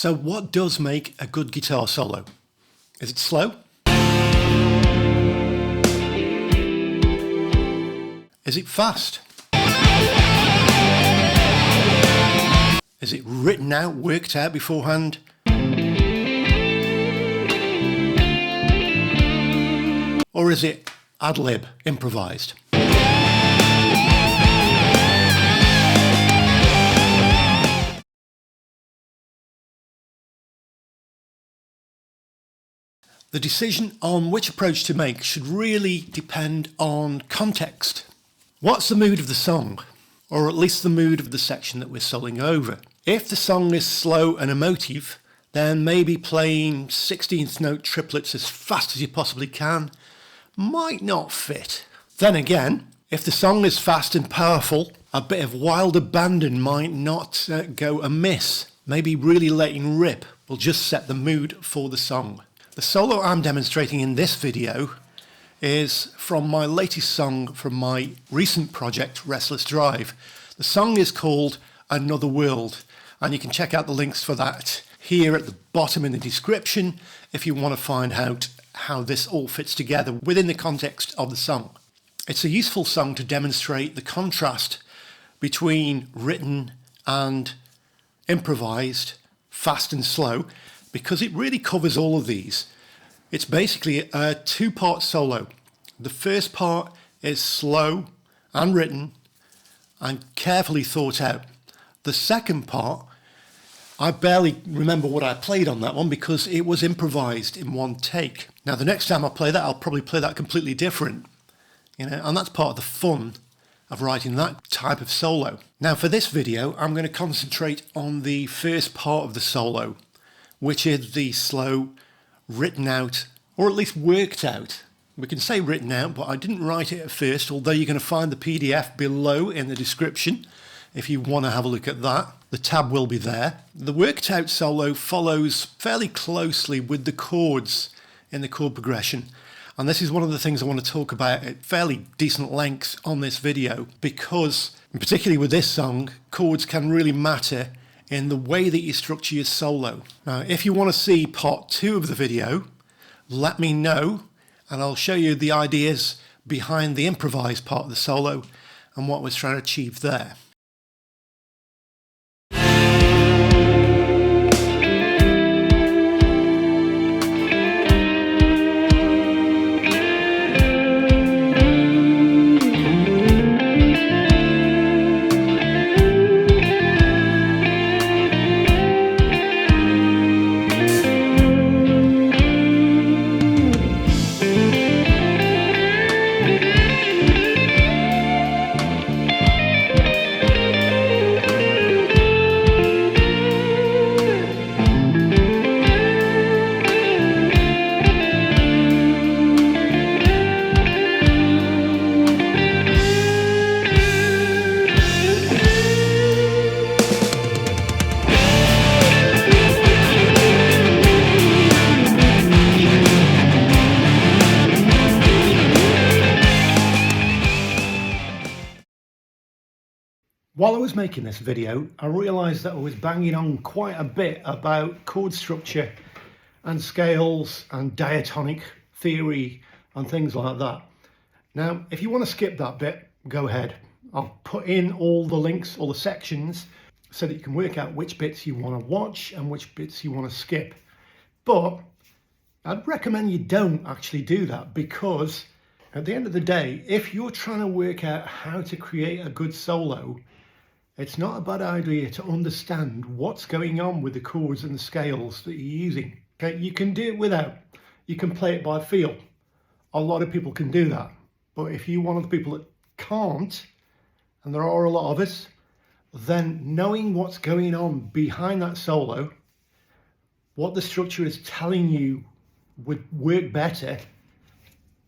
So what does make a good guitar solo? Is it slow? Is it fast? Is it written out, worked out beforehand? Or is it ad-lib, improvised? The decision on which approach to make should really depend on context. What's the mood of the song? Or at least the mood of the section that we're soloing over. If the song is slow and emotive, then maybe playing 16th note triplets as fast as you possibly can might not fit. Then again, if the song is fast and powerful, a bit of wild abandon might not go amiss. Maybe really letting rip will just set the mood for the song. The solo I'm demonstrating in this video is from my latest song from my recent project, Restless Drive. The song is called Another World, and you can check out the links for that here at the bottom in the description if you want to find out how this all fits together within the context of the song. It's a useful song to demonstrate the contrast between written and improvised, fast and slow, because it really covers all of these. It's basically a two-part solo. The first part is slow and written and carefully thought out. The second part, I barely remember what I played on that one because it was improvised in one take. Now the next time I play that, I'll probably play that completely different, and that's part of the fun of writing that type of solo. Now for this video, I'm going to concentrate on the first part of the solo, which is the slow, written out, or at least worked out. We can say written out, but I didn't write it at first, although you're going to find the PDF below in the description if you want to have a look at that. The tab will be there. The worked out solo follows fairly closely with the chords in the chord progression. And this is one of the things I want to talk about at fairly decent length on this video, because, particularly with this song, chords can really matter in the way that you structure your solo. Now, if you want to see part 2 of the video, let me know, and I'll show you the ideas behind the improvised part of the solo and what we're trying to achieve there. While I was making this video, I realised that I was banging on quite a bit about chord structure and scales and diatonic theory and things like that. Now, if you want to skip that bit, go ahead. I'll put in all the links, all the sections, so that you can work out which bits you want to watch and which bits you want to skip. But I'd recommend you don't actually do that, because at the end of the day, if you're trying to work out how to create a good solo, it's not a bad idea to understand what's going on with the chords and the scales that you're using. Okay, you can do it without. You can play it by feel. A lot of people can do that. But if you're one of the people that can't, and there are a lot of us, then knowing what's going on behind that solo, what the structure is telling you would work better,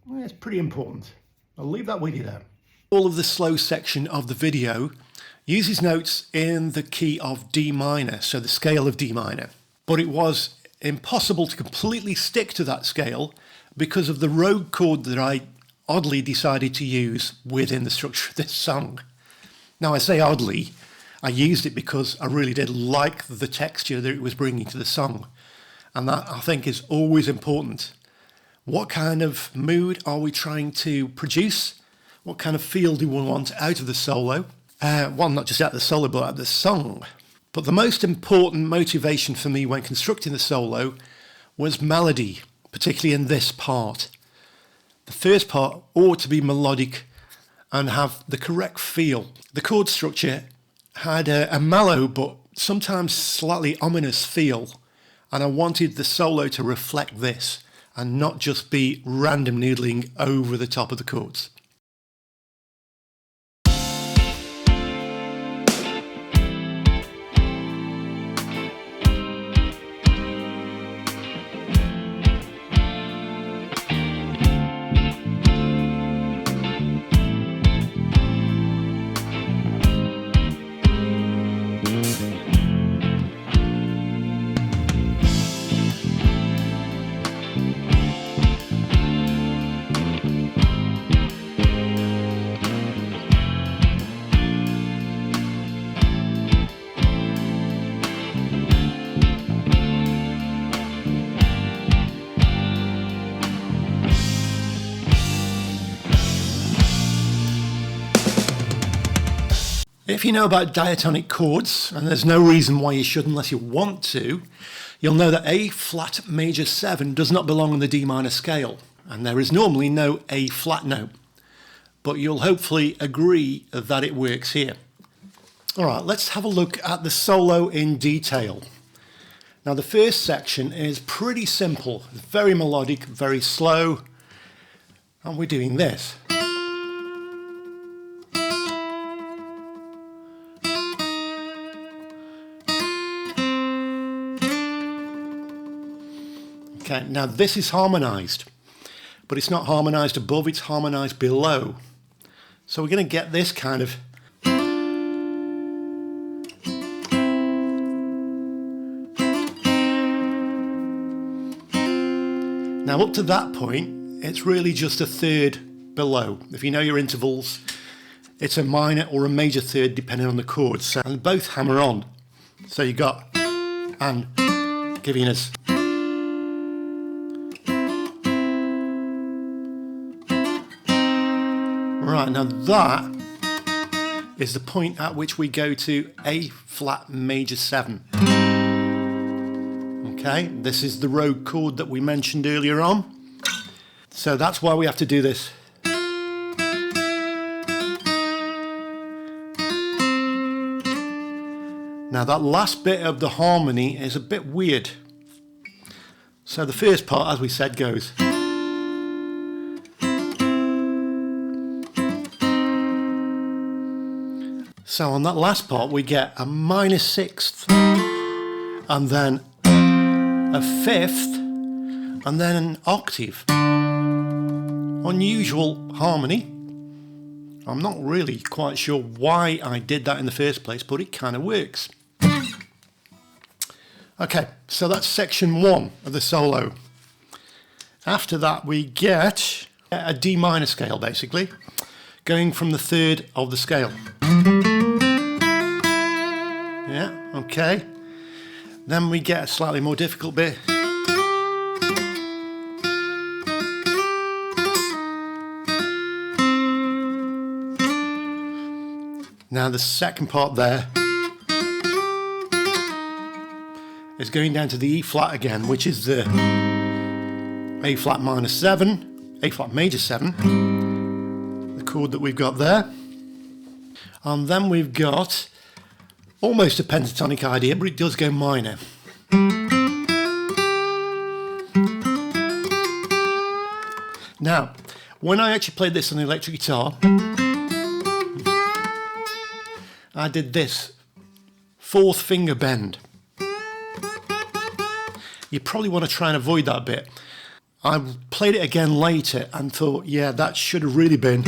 well, it's pretty important. I'll leave that with you there. All of the slow section of the video uses notes in the key of D minor, so the scale of D minor. But it was impossible to completely stick to that scale because of the rogue chord that I oddly decided to use within the structure of this song. Now I say oddly, I used it because I really did like the texture that it was bringing to the song. And that, I think, is always important. What kind of mood are we trying to produce? What kind of feel do we want out of the solo? Well, not just out of the solo, but out of the song. But the most important motivation for me when constructing the solo was melody, particularly in this part. The first part ought to be melodic and have the correct feel. The chord structure had a mellow but sometimes slightly ominous feel, and I wanted the solo to reflect this and not just be random noodling over the top of the chords. If you know about diatonic chords, and there's no reason why you should unless you want to, you'll know that A flat major 7 does not belong on the D minor scale, and there is normally no A flat note. But you'll hopefully agree that it works here. All right, let's have a look at the solo in detail. Now, the first section is pretty simple, very melodic, very slow, and we're doing this. Okay, now this is harmonized, but it's not harmonized above, it's harmonized below. So we're going to get this kind of now up to that point, it's really just a third below. If you know your intervals, it's a minor or a major third depending on the chords, and both hammer on. So you got and giving us right, now that is the point at which we go to A flat major 7. Okay, this is the rogue chord that we mentioned earlier on. So that's why we have to do this. Now that last bit of the harmony is a bit weird. So the first part, as we said, goes. So on that last part we get a minor 6th, and then a 5th, and then an octave. Unusual harmony. I'm not really quite sure why I did that in the first place, but it kind of works. Okay, so that's section 1 of the solo. After that we get a D minor scale, basically, going from the 3rd of the scale. Yeah, okay. Then we get a slightly more difficult bit. Now the second part there is going down to the E flat again, which is the A flat minor 7, A flat major 7, the chord that we've got there. And then we've got almost a pentatonic idea, but it does go minor. Now, when I actually played this on the electric guitar, I did this 4th finger bend. You probably want to try and avoid that bit. I played it again later and thought, yeah, that should have really been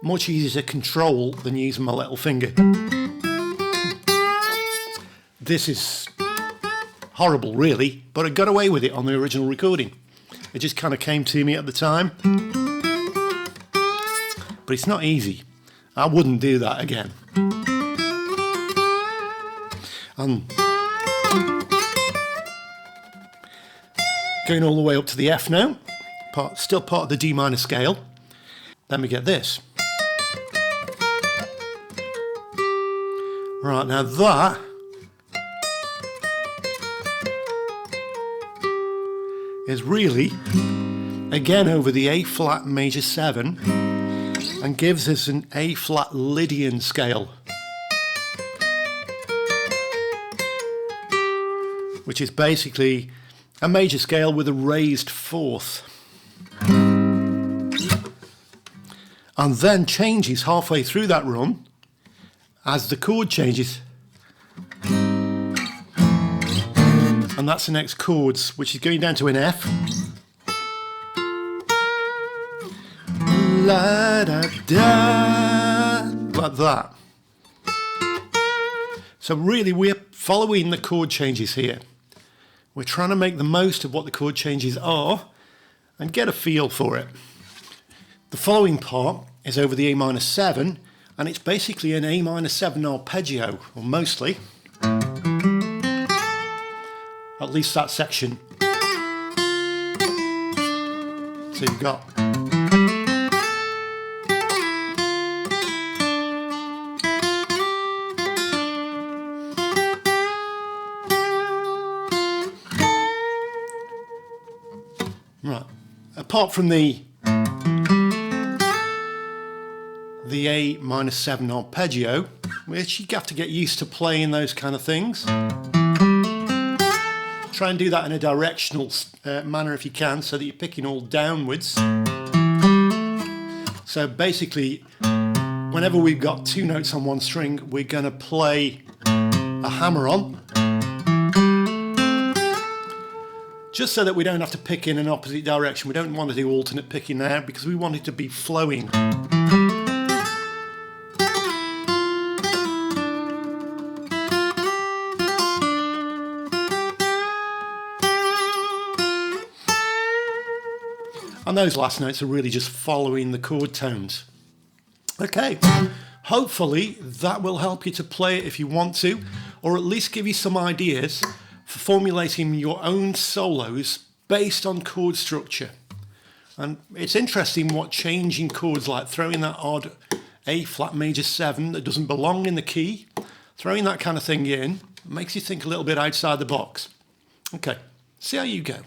much easier to control than using my little finger. This is horrible, really, but I got away with it on the original recording. It just kind of came to me at the time. But it's not easy. I wouldn't do that again. And going all the way up to the F note, still part of the D minor scale. Then we get this. Right, now that is really, again, over the A flat major 7 and gives us an A flat Lydian scale, which is basically a major scale with a raised 4th. And then changes halfway through that run as the chord changes. And that's the next chords, which is going down to an F. La da da, like that. So really we're following the chord changes here. We're trying to make the most of what the chord changes are and get a feel for it. The following part is over the A minor 7, and it's basically an A minor 7 arpeggio, or mostly. At least that section. So you've got right. Apart from the A minor 7 arpeggio, which you have to get used to playing those kind of things. Try and do that in a directional manner if you can, so that you're picking all downwards. So basically, whenever we've got 2 notes on one string, we're going to play a hammer on, just so that we don't have to pick in an opposite direction. We don't want to do alternate picking there because we want it to be flowing. And those last notes are really just following the chord tones. Okay, hopefully that will help you to play it if you want to, or at least give you some ideas for formulating your own solos based on chord structure. And it's interesting what changing chords, like throwing that odd A flat major 7 that doesn't belong in the key, throwing that kind of thing in, makes you think a little bit outside the box. Okay, see how you go.